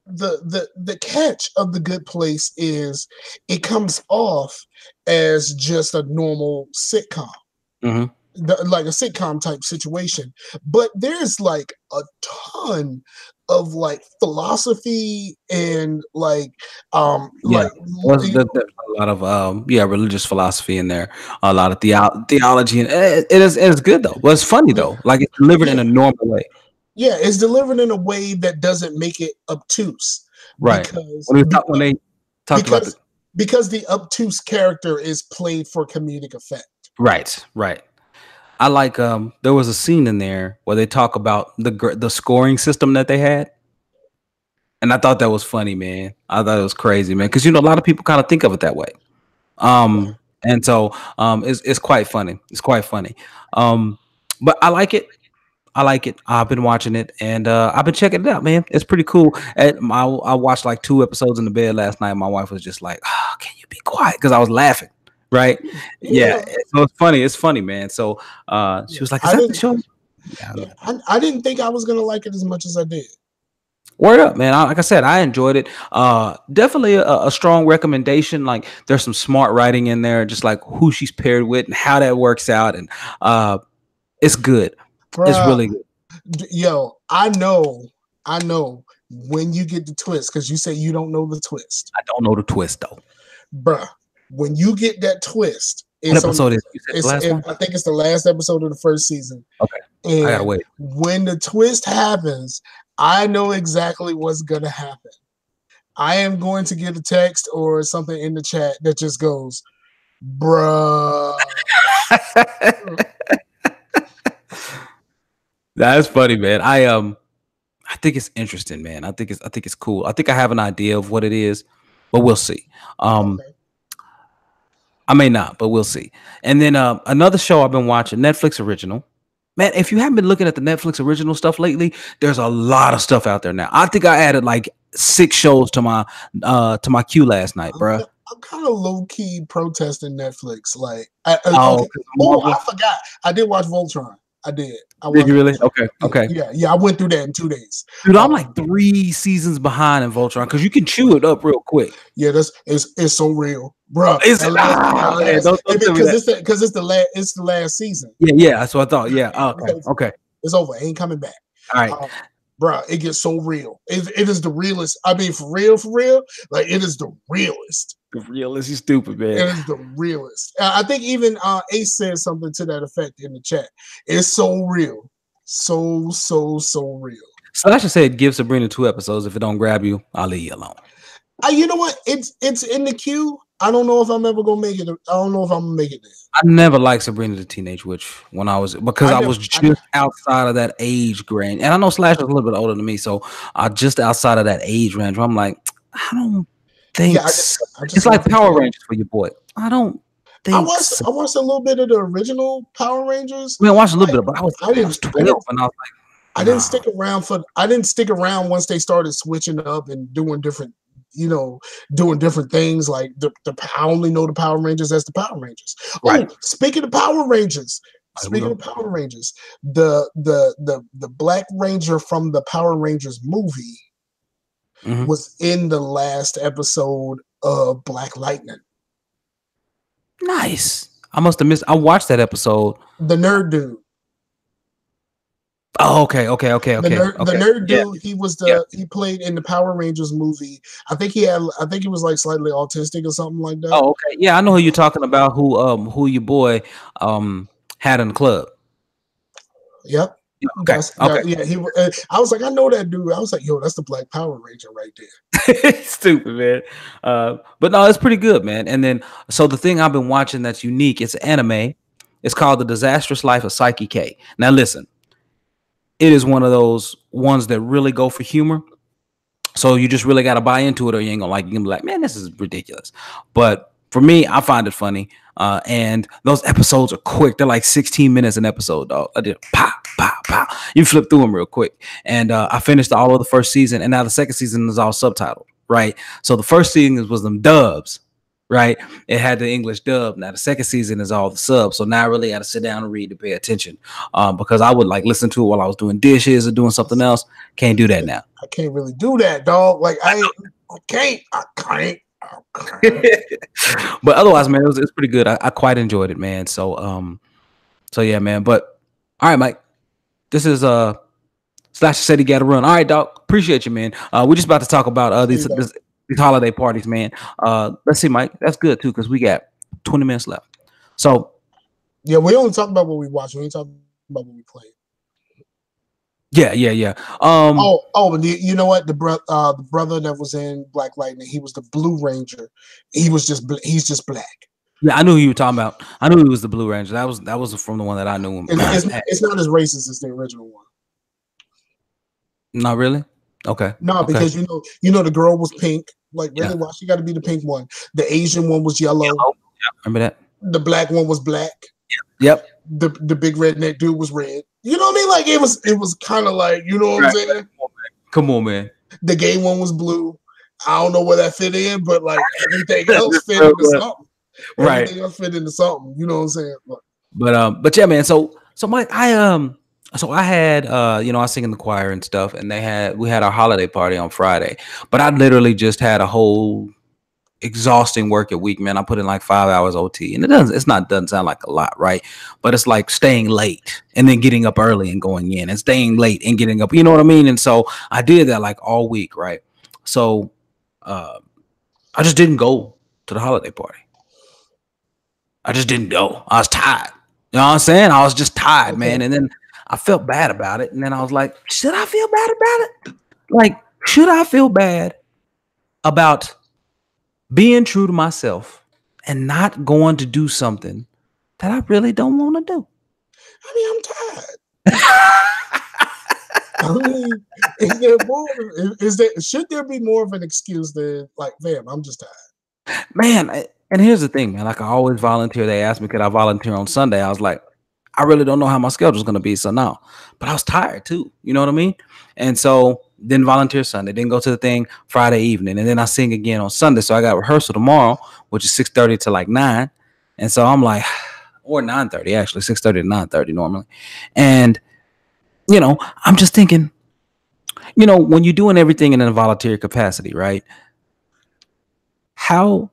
the catch of The Good Place is it comes off as just a normal sitcom. Mm-hmm. Like a sitcom type situation, but there's like a ton of like philosophy and like Yeah, like there's a lot of religious philosophy in there, a lot of theology, and it is good though. But it's funny yeah, though, like it's delivered in yeah, a normal way. yeah, it's delivered in a way that doesn't make it obtuse Right. because When they talked about the because because the obtuse character is played for comedic effect. right. I like there was a scene in there where they talk about the scoring system that they had. And I thought that was funny, man. I thought it was crazy, man, because a lot of people kind of think of it that way. And so it's quite funny. It's quite funny. But I like it. I like it. I've been watching it, and I've been checking it out, man. It's pretty cool. I watched like 2 episodes in the bed last night. My wife was just like, oh, "Can you be quiet?" Because I was laughing. Right? Yeah. Yeah, So it's funny. It's funny, man. So she was like, "Is I that the didn't. show?" Yeah. Yeah, I didn't think I was gonna like it as much as I did. Word up, man. Like I said, I enjoyed it. Definitely a strong recommendation. Like there's some smart writing in there, just like who she's paired with and how that works out. And it's good. It's Bruh, really good. yo, I know when you get the twist because you say you don't know the twist, I don't know the twist though. bruh. When you get that twist, What it's on. episode is it? You said the last one? I think it's the last episode of the first season. Okay. And I gotta wait. when the twist happens, I know exactly what's gonna happen. I am going to get a text or something in the chat that just goes, bruh. That's funny, man. I think it's interesting, man. I think it's cool. I think I have an idea of what it is, but we'll see. Okay. I may not, but we'll see. And then another show I've been watching, Netflix original. Man, if you haven't been looking at the Netflix original stuff lately, there's a lot of stuff out there now. I think I added like 6 shows to my queue last night, bruh. I'm kind of low key protesting Netflix. Like, Oh, okay. Oh, I forgot. I did watch Voltron. I did. I did you really? Voltron. Okay. Yeah. I went through that in 2 days. Dude, I'm like 3 seasons behind in Voltron because you can chew it up real quick. Yeah, it's so real, bro. Is it? Because it's the last season. Yeah, that's what I thought. Yeah. Okay. It's over. Ain't coming back. All right. Bro, it gets so real. It is the realest. I mean, for real. Like, it is the realest. The realest. You stupid, man. It is the realest. I think even Ace said something to that effect in the chat. It's so real. So real. Slasher said give Sabrina 2 episodes. If it don't grab you, I'll leave you alone. You know what? It's in the queue. I don't know if I'm ever gonna make it. I don't know if I'm gonna make it there. I never liked Sabrina the Teenage Witch when I was just outside of that age range. And I know Slasher's a little bit older than me, so just outside of that age range where I'm like, I don't think I just it's like Power Rangers for your boy. I don't think I watched a little bit of the original Power Rangers. I watched a little bit, but I was 12 and I was like, I didn't stick around once they started switching up and doing different things like I only know the Power Rangers as the Power Rangers. Right. Oh, speaking of Power Rangers, the Black Ranger from the Power Rangers movie was in the last episode of Black Lightning. Nice. I must have missed. I watched that episode. The nerd dude. Oh, okay. The nerd dude, he played in the Power Rangers movie. I think he was like slightly autistic or something like that. Oh, okay. Yeah, I know who you're talking about. Who your boy had in the club. Yep. Okay. Yeah, I was like, I know that dude. I was like, yo, that's the Black Power Ranger right there. Stupid, man. But no, it's pretty good, man. And then so the thing I've been watching that's unique, it's anime. It's called The Disastrous Life of Psyche K. Now listen. It is one of those ones that really go for humor. So you just really got to buy into it or you ain't going to like it. You're going to be like, man, this is ridiculous. But For me, I find it funny. And those episodes are quick. They're like 16 minutes an episode, dog. I did pow, pow, pow. You flip through them real quick. And I finished all of the first season, and now the second season is all subtitled, right? So the first season was them dubs, right? It had the English dub. Now the second season is all the subs. So now I really got to sit down and read to pay attention, because I would like listen to it while I was doing dishes or doing something else. Can't do that now. I can't really do that, dog. Like I can't. But otherwise, man, it's pretty good. I quite enjoyed it, man. So yeah, man. But all right, Mike. This is Slash said he got to run. All right, dog. Appreciate you, man. We're just about to talk about these holiday parties, man. Let's see, Mike. That's good too, because we got 20 minutes left. So yeah, we only talk about what we watch. We ain't talking about what we play. Yeah. But you know what? The brother that was in Black Lightning, he was the Blue Ranger. He's just black. Yeah, I knew who you were talking about. I knew he was the Blue Ranger. That was from the one that I knew him. It's not as racist as the original one. Not really? Okay. No, because you know the girl was pink. Like, really, why she got to be the pink one? The Asian one was yellow. Yeah, remember that? The black one was black. Yep. The big redneck dude was red. You know what I mean? Like it was kind of like, you know what I'm saying? Come on, man. The gay one was blue. I don't know where that fit in, but like everything else fit into something. Right. Everything else fit into something. You know what I'm saying? But yeah, man. So Mike, I had I sing in the choir and stuff, and we had our holiday party on Friday. But I literally just had a whole exhausting work at week, man. I put in like 5 hours OT, and it doesn't sound like a lot, right? But it's like staying late and then getting up early and going in, and staying late and getting up. You know what I mean? And so I did that like all week, right? So I just didn't go to the holiday party. I just didn't go. I was tired. You know what I'm saying? I was just tired, man. And then I felt bad about it, and then I was like, should I feel bad about it? Like, should I feel bad about being true to myself and not going to do something that I really don't want to do? I mean, I'm tired. Should there be more of an excuse than like, man, I'm just tired? Man, and here's the thing, man. Like I always volunteer. They asked me, could I volunteer on Sunday? I was like, I really don't know how my schedule's going to be. So no, but I was tired too. You know what I mean? And so didn't volunteer Sunday, didn't go to the thing Friday evening. And then I sing again on Sunday. So I got rehearsal tomorrow, which is 6:30 to like 9. And so I'm like, or 9:30, actually 6:30 to 9:30 normally. And, I'm just thinking, when you're doing everything in a volunteer capacity, right? How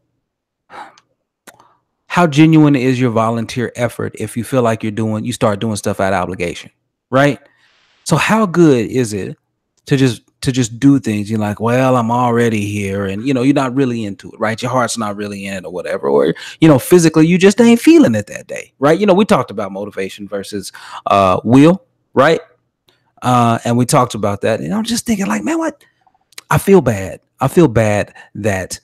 genuine is your volunteer effort if you feel like you start doing stuff out of obligation, right? So how good is it to just do things? You're like, well, I'm already here, and you're not really into it, right? Your heart's not really in it or whatever, or physically you just ain't feeling it that day, right? We talked about motivation versus will, right? And we talked about that, and I'm just thinking like, man, what? I feel bad that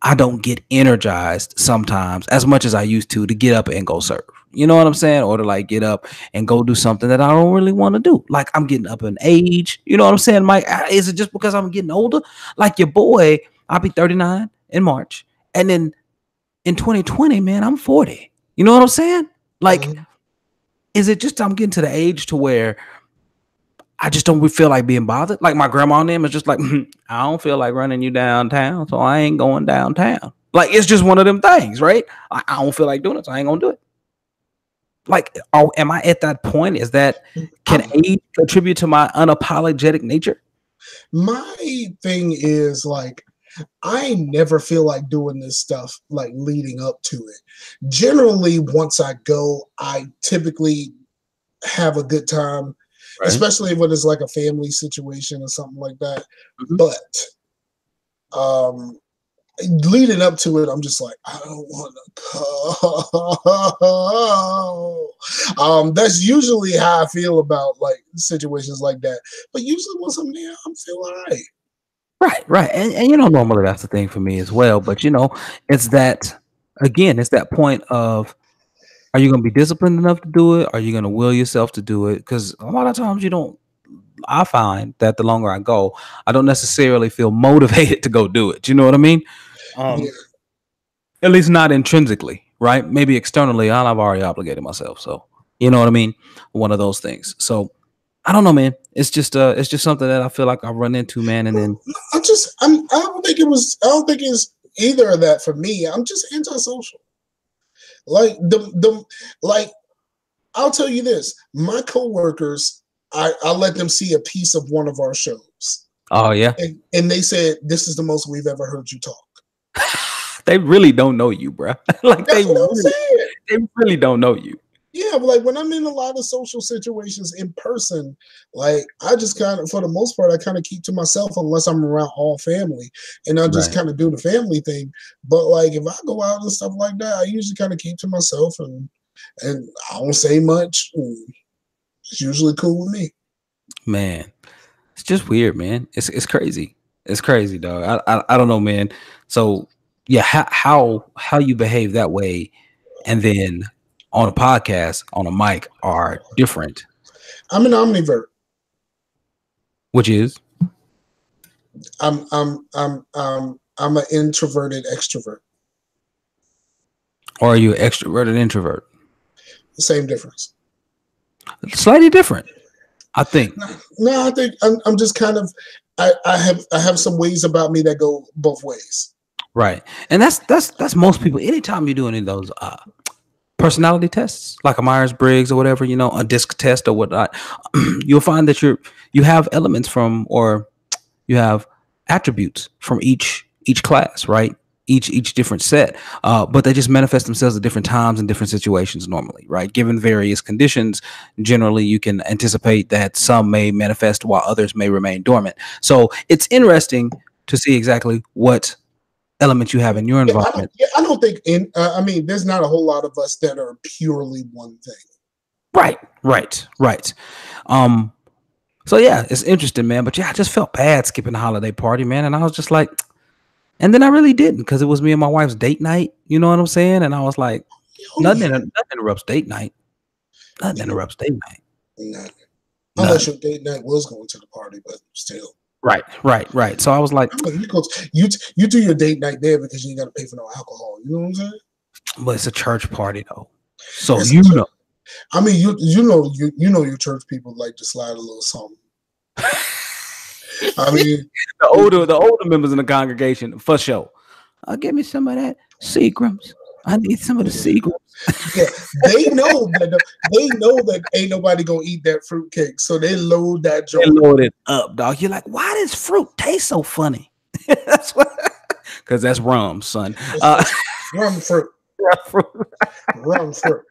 I don't get energized sometimes as much as I used to get up and go serve. You know what I'm saying? Or to like get up and go do something that I don't really want to do. Like I'm getting up in age. You know what I'm saying, Mike? Is it just because I'm getting older? Like your boy, I'll be 39 in March. And then in 2020, man, I'm 40. You know what I'm saying? Like, is it just I'm getting to the age to where I just don't feel like being bothered? Like my grandma and them is just like, I don't feel like running you downtown, so I ain't going downtown. Like it's just one of them things, right? I don't feel like doing it, so I ain't gonna do it. Like, am I at that point? Can age contribute to my unapologetic nature? My thing is like, I never feel like doing this stuff like leading up to it. Generally, once I go, I typically have a good time. Right. Especially when it's like a family situation or something like that. Mm-hmm. But leading up to it, I'm just like, I don't want to go. That's usually how I feel about like situations like that. But usually once I'm there, I'm feeling all right. Right. And normally that's the thing for me as well. But it's that, again, it's that point of, are you going to be disciplined enough to do it? Are you going to will yourself to do it? Because a lot of times I find that the longer I go, I don't necessarily feel motivated to go do it. You know what I mean? At least not intrinsically, right? Maybe externally, I've already obligated myself. So you know what I mean? One of those things. So I don't know, man. It's just something that I feel like I run into, man. And then I don't think I don't think it's either of that for me. I'm just antisocial. Like like I'll tell you this: my coworkers, I let them see a piece of one of our shows. oh yeah, and they said this is the most we've ever heard you talk. they really don't know you, bro. Like That's what I'm saying. they really don't know you. Yeah, but like when I'm in a lot of social situations in person, like I just kind of, for the most part, I kind of keep to myself unless I'm around all family, and I just kind of do the family thing. But like if I go out and stuff like that, I usually kind of keep to myself and I don't say much. It's usually cool with me. Man, it's just weird, man. It's crazy. It's crazy, dog. I don't know, man. So yeah, how you behave that way, and then on a podcast, on a mic, are different. I'm an omnivert. Which is? I'm an introverted extrovert. Or are you an extroverted introvert? Same difference. Slightly different, I think. No, I think I'm just kind of I have some ways about me that go both ways. Right. And that's most people. Anytime you do any of those personality tests, like a Myers-Briggs or whatever, you know, a disc test or whatnot, you'll find that you have elements from, or you have attributes from each class, right? Each different set, but they just manifest themselves at different times and different situations normally, right? Given various conditions, generally you can anticipate that some may manifest while others may remain dormant. So it's interesting to see exactly what elements you have in your environment. I don't think I mean, there's not a whole lot of us that are purely one thing. Right. So yeah, it's interesting, man. But yeah, I just felt bad skipping the holiday party, man. And I was just like, and then I really didn't, because it was me and my wife's date night. You know what I'm saying? And I was like, nothing interrupts date night. Nothing interrupts date night. Nothing. Unless your date night was going to the party, but still. Right. So I was like, you do your date night there because you ain't got to pay for no alcohol. You know what I'm saying? But it's a church party though, so it's you know. I mean, you know your church people like to slide a little something. I mean, the older members in the congregation, for sure. Give me some of that Seagrams. I need some of the Seagrams. Yeah, they know that ain't nobody gonna eat that fruitcake, so they load that joint. They load it up, dog. You're like, why does fruit taste so funny? That's what, because that's rum, son. Rum fruit. Rum fruit.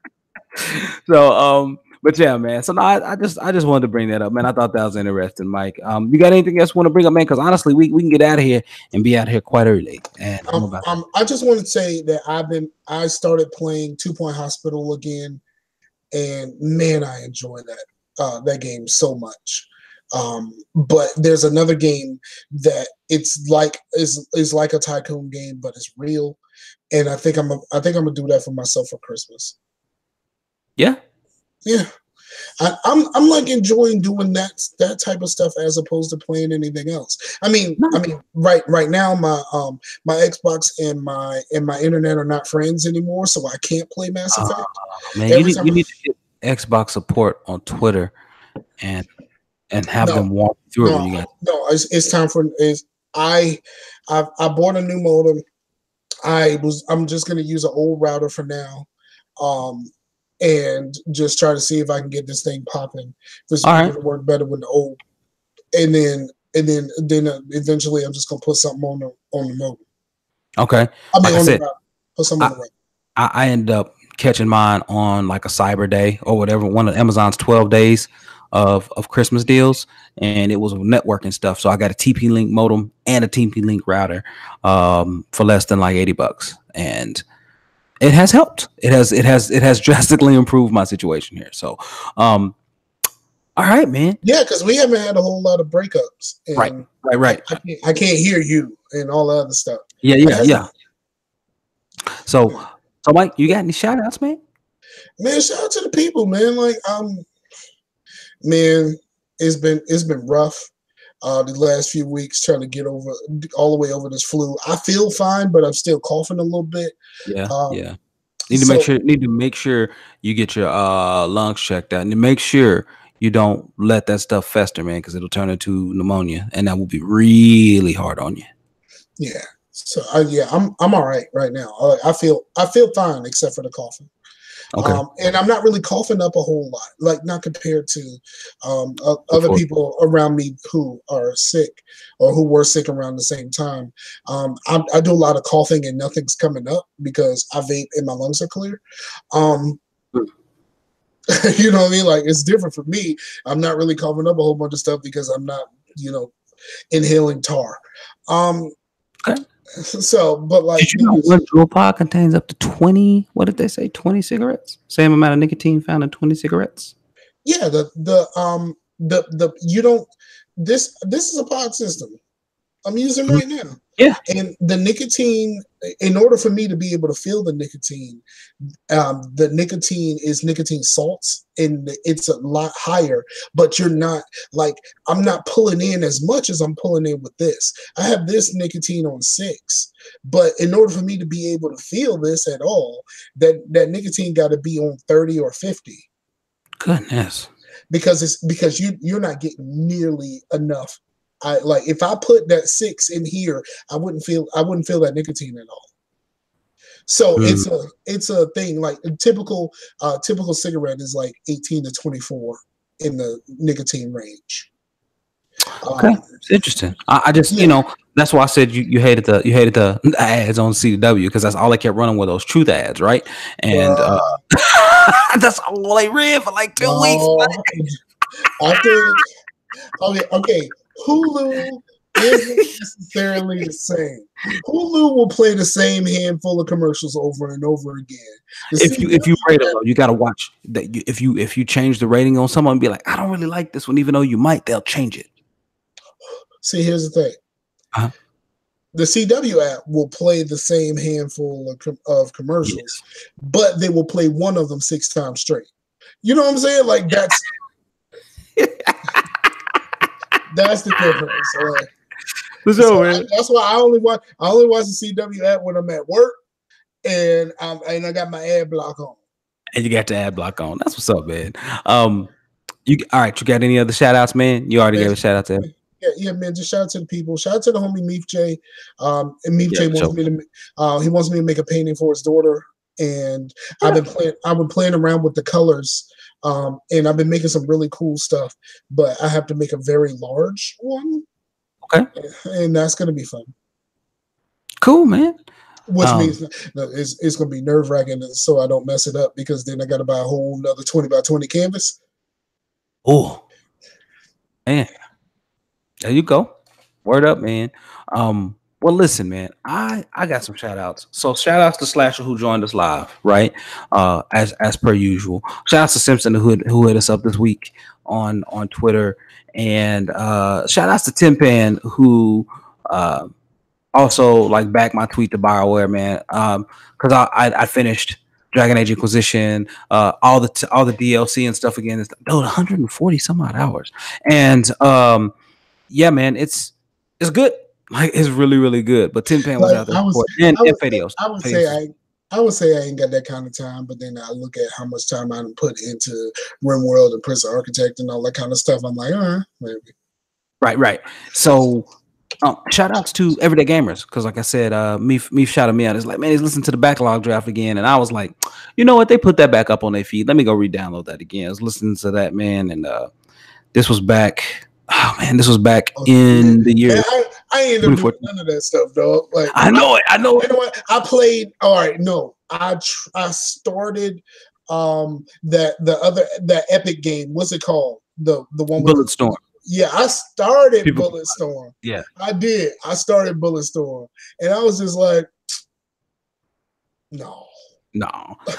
So, but yeah, man. So no, I just wanted to bring that up, man. I thought that was interesting, Mike. You got anything else you want to bring up, man? Because honestly, we can get out of here and be out here quite early. And I just want to say that I started playing 2 Point Hospital again, and man, I enjoy that game so much. But there's another game that is like a tycoon game, but it's real, and I think I'm gonna do that for myself for Christmas. Yeah. I'm like enjoying doing that type of stuff as opposed to playing anything else. I mean, right now my Xbox and my internet are not friends anymore, so I can't play Mass Effect. Man, you need to get Xbox support on Twitter and have them walk through it when you got. No, it's time for I bought a new modem. I'm just gonna use an old router for now. And just try to see if I can get this thing popping. This is going to work better with the old, and then eventually I'm just gonna put something on the modem. Okay. I mean, like put something on the route. I ended up catching mine on like a Cyber Day or whatever, one of Amazon's 12 days of Christmas deals, and it was networking stuff. So I got a TP Link modem and a TP Link router for less than like $80, and it has helped. It has drastically improved my situation here. So, all right, man. Yeah, because we haven't had a whole lot of breakups. Right. I can't hear you and all the other stuff. Yeah. So Mike, you got any shout outs, man? Man, shout out to the people, man. Like, man, it's been rough. the last few weeks trying to get over all the way over this flu. I feel fine, but I'm still coughing a little bit. Yeah, yeah. Need So to make sure you get your lungs checked out, and to make sure you don't let that stuff fester, man, because it'll turn into pneumonia, and that will be really hard on you. yeah. So yeah, I'm all right right now. I feel fine except for the coughing. Okay. And I'm not really coughing up a whole lot, like not compared to other Before. people around me who are sick or who were sick around the same time. I do a lot of coughing and nothing's coming up because I vape and my lungs are clear. You know what I mean? Like, it's different for me. I'm not really coughing up a whole bunch of stuff because I'm not, inhaling tar. Okay. So, but like, did you know one drill pod contains up to 20? What did they say? 20 cigarettes? Same amount of nicotine found in 20 cigarettes. Yeah, this is a pod system I'm using right now. Yeah. And the nicotine, in order for me to be able to feel the nicotine is nicotine salts, and it's a lot higher, but you're not like, I'm not pulling in as much as I'm pulling in with this. I have this nicotine on 6, but in order for me to be able to feel this at all, that nicotine got to be on 30 or 50. Goodness. Because you're not getting nearly enough. If I put that 6 in here, I wouldn't feel that nicotine at all. So it's a thing. Like a typical cigarette is like 18 to 24 in the nicotine range. Okay, it's interesting. I just that's why I said you hated the ads on CW, because that's all they kept running with, those truth ads, right? And that's all they ran for like 2 weeks. I think okay. Hulu isn't necessarily the same. Hulu will play the same handful of commercials over and over again. If you rate them, you got to watch that. If you change the rating on someone and be like, I don't really like this one, even though you might, they'll change it. See, here's the thing. The CW app will play the same handful of commercials, but they will play one of them 6 times straight. You know what I'm saying? Like, that's that's the difference. That's why I only watch the CW app when I'm at work, and I got my ad block on. And you got the ad block on. That's what's up, man. You all right? You got any other shout outs, man? You already gave a shout out to him. Yeah, man. Just shout out to the people. Shout out to the homie Meef J. And Meef J wants me to make a painting for his daughter, and I've been playing around with the colors. And I've been making some really cool stuff, but I have to make a very large one. Okay. And that's going to be fun. Cool, man. Which means it's going to be nerve-wracking, so I don't mess it up, because then I got to buy a whole another 20 by 20 canvas. Oh, man. There you go. Word up, man. Well, listen, man, I got some shout outs. So shout outs to Slasher, who joined us live, right? As per usual. Shout outs to Simpson, who hit us up this week on Twitter. And shout outs to Tim Pan, who also like backed my tweet to BioWare, man. Because I finished Dragon Age Inquisition, all the DLC and stuff again. It's 140 some odd hours. And yeah, man, it's good. Like, it's really, really good. But Tim Pan was out there. I would say I ain't got that kind of time, but then I look at how much time I put into RimWorld and Prison Architect and all that kind of stuff. I'm like, maybe. Right. So shout outs to Everyday Gamers, because like I said, Meef shouted me out. It's like, man, he's listening to the backlog draft again. And I was like, you know what? They put that back up on their feed. Let me go re-download that again. I was listening to that, man. And this was back. Oh man, this was back in the year. I ain't even doing none of that stuff, dog. Like, I know it. You know what? I played. All right, no, I started that Epic game. What's it called? The one with Bulletstorm. Yeah, I started Bulletstorm. Yeah, I did. I started Bulletstorm, and I was just like, no.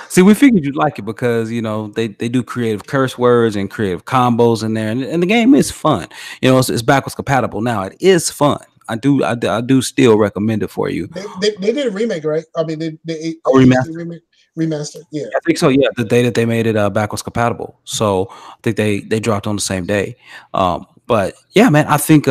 See, we figured you'd like it because they do creative curse words and creative combos in there, and the game is fun. It's backwards compatible now. It is fun. I do still recommend it for you. They did a remake, right? I mean, they remastered. Yeah, I think so. Yeah, the day that they made it backwards compatible. So I think they dropped on the same day. But yeah, man, I think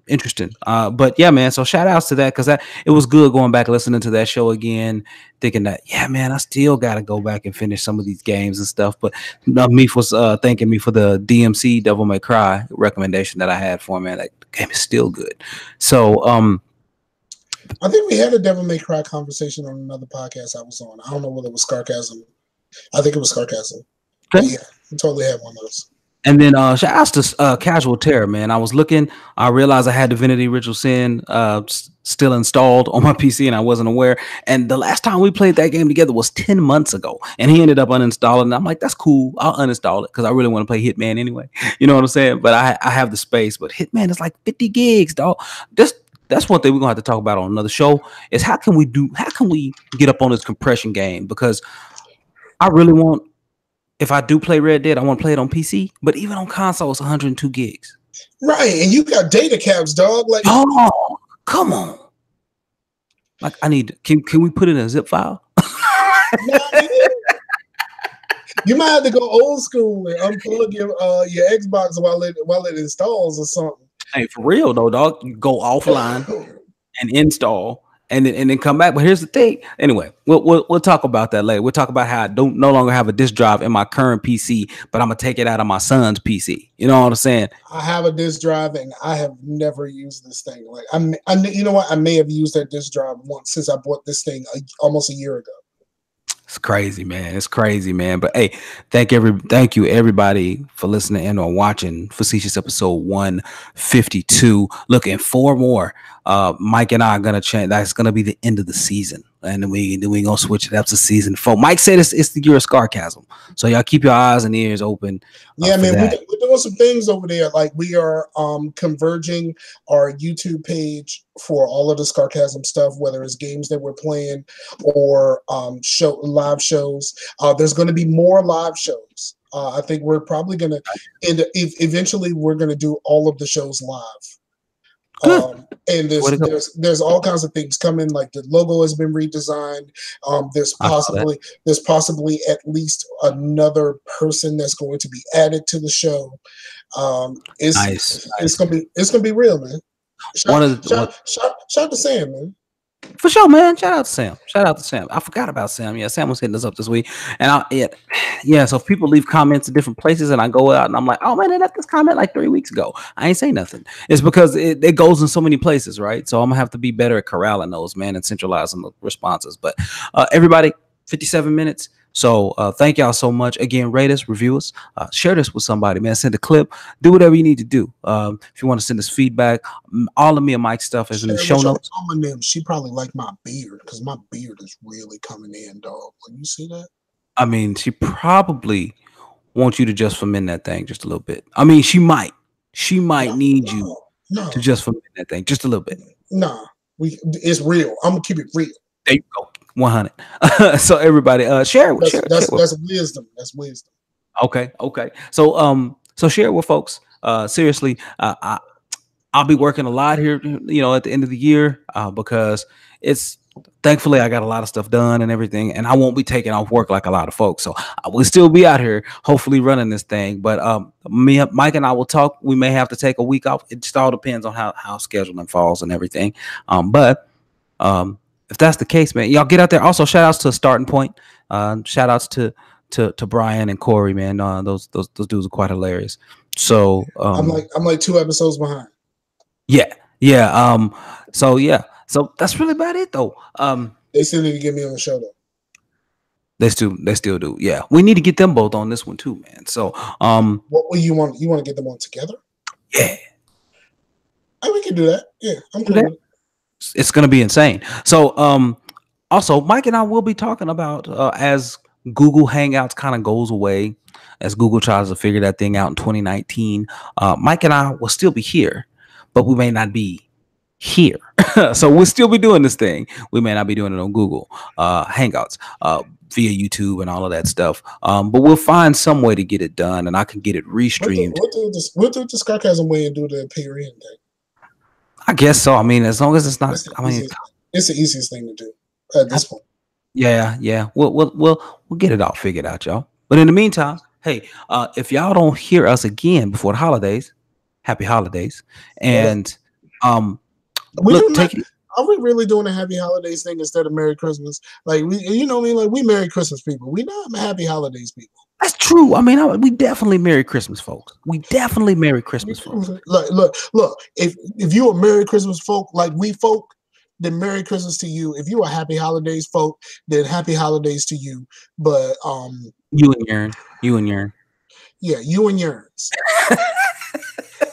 interesting. But yeah, man. So shout outs to that because it was good going back listening to that show again, thinking that yeah, man, I still got to go back and finish some of these games and stuff. But Meef was thanking me for the DMC Devil May Cry recommendation that I had for him. Man, that game is still good. So I think we had a Devil May Cry conversation on another podcast I was on. I don't know whether it was Scarcasm. I think it was Scarcasm. Okay. Yeah, we totally had one of those. And then shout out to Casual Terror, man. I was looking, I realized I had Divinity Ritual Sin still installed on my PC and I wasn't aware. And the last time we played that game together was 10 months ago. And he ended up uninstalling. And I'm like, that's cool. I'll uninstall it because I really want to play Hitman anyway. You know what I'm saying? But I have the space. But Hitman is like 50 gigs, dog. That's one thing we're gonna have to talk about on another show is how can we get up on this compression game? Because I really want, if I do play Red Dead, I want to play it on PC, but even on console, it's 102 gigs. Right, and you got data caps, dog. Like, oh, come on! Like, I need. Can we put it in a zip file? You might have to go old school and unplug your Xbox while it installs or something. Hey, for real though, dog. You go offline and install. And then come back. But here's the thing. Anyway, we'll talk about that later. We'll talk about how I don't no longer have a disk drive in my current PC, but I'm gonna take it out of my son's PC. You know what I'm saying? I have a disk drive and I have never used this thing. Like you know what? I may have used that disk drive once since I bought this thing almost a year ago. It's crazy, man. It's crazy, man. But hey, thank you everybody for listening and or watching Facetious episode 152. Looking for more. Mike and I are gonna change. That's gonna be the end of the season, and then we gonna switch it up to season 4. Mike said it's the year of Scarcasm, so y'all keep your eyes and ears open. Yeah, man, we're doing some things over there. Like we are converging our YouTube page for all of the Scarcasm stuff, whether it's games that we're playing or live shows. There's going to be more live shows. I think we're probably going to eventually we're going to do all of the shows live. And there's all kinds of things coming. Like the logo has been redesigned. There's possibly at least another person that's going to be added to the show. It's gonna be real, man. Shout to Sam, man. For sure, man. Shout out to Sam. I forgot about Sam. Yeah, Sam was hitting us up this week. And so if people leave comments in different places and I go out and I'm like, oh man, they left this comment like 3 weeks ago. I ain't say nothing. It's because it goes in so many places, right? So I'm gonna have to be better at corralling those, man, and centralizing the responses. But everybody, 57 minutes. So thank y'all so much. Again, rate us, review us, share this with somebody, man. Send a clip, do whatever you need to do. If you want to send us feedback, all of me and Mike's stuff is in the show notes. She probably like my beard because my beard is really coming in, dog. Like, you see that? I mean, she probably wants you to just ferment that thing just a little bit. I mean, she might need you to just ferment that thing just a little bit. Nah, it's real. I'm gonna keep it real. There you go. 100. So everybody, share it. That's wisdom. That's wisdom. Okay. So share it with folks. Seriously, I'll be working a lot here, at the end of the year, because thankfully I got a lot of stuff done and everything, and I won't be taking off work like a lot of folks. So I will still be out here, hopefully running this thing. But Mike and I will talk. We may have to take a week off. It just all depends on how scheduling falls and everything. But if that's the case, man, y'all get out there. Also, shout outs to Starting Point. Shout outs to Brian and Corey, man. Those dudes are quite hilarious. So I'm like 2 episodes behind. Yeah. So that's really about it, though. They still need to get me on the show, though. They still do. Yeah, we need to get them both on this one too, man. So what will you want? You want to get them on together? Yeah. We can do that. Yeah, I'm cool with it. It's gonna be insane. So also Mike and I will be talking about as Google Hangouts kind of goes away, as Google tries to figure that thing out in 2019. Mike and I will still be here, but we may not be here. So we'll still be doing this thing. We may not be doing it on Google Hangouts via YouTube and all of that stuff. But we'll find some way to get it done, and I can get it restreamed. We'll do the Scarcasm way and do the period thing. I guess so. I mean, as long as it's not. It's the easiest thing to do at this point. Yeah. We'll get it all figured out, y'all. But in the meantime, hey, if y'all don't hear us again before the holidays, happy holidays. And we look, do not. Are we really doing a happy holidays thing instead of Merry Christmas? Like we, you know what I mean? Like we Merry Christmas people. We not happy holidays people. That's true. I mean, we definitely Merry Christmas, folks. We definitely Merry Christmas, folks. Look. If you a Merry Christmas folk, like we folk, then Merry Christmas to you. If you are Happy Holidays folk, then Happy Holidays to you. But you and Yearn. Yeah, you and Yearns.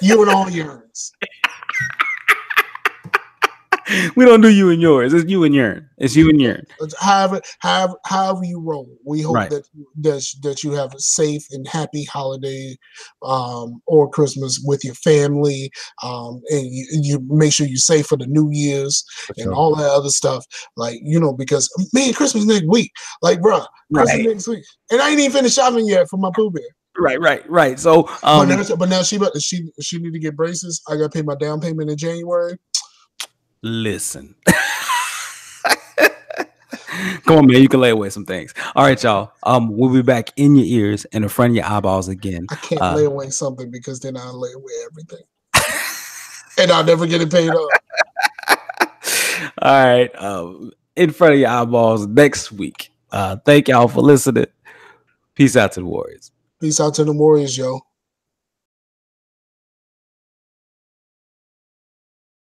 You and all Yearns. We don't do you and yours. It's you and Yearn. It's you and Yearn. However you roll. We hope Right. that you have a safe and happy holiday or Christmas with your family. And you make sure you're safe for the New Year's and all that other stuff. Like, you know, because man, Christmas next week. Like, bruh, Christmas next week. And I ain't even finished shopping yet for my Pooh Bear. Right. So but now she need to get braces. I gotta pay my down payment in January. Listen. Come on, man. You can lay away some things. All right, y'all. We'll be back in your ears and in front of your eyeballs again. I can't lay away something because then I'll lay away everything. And I'll never get it paid off. All right. In front of your eyeballs next week. Thank y'all for listening. Peace out to the Warriors. Peace out to the Warriors, yo.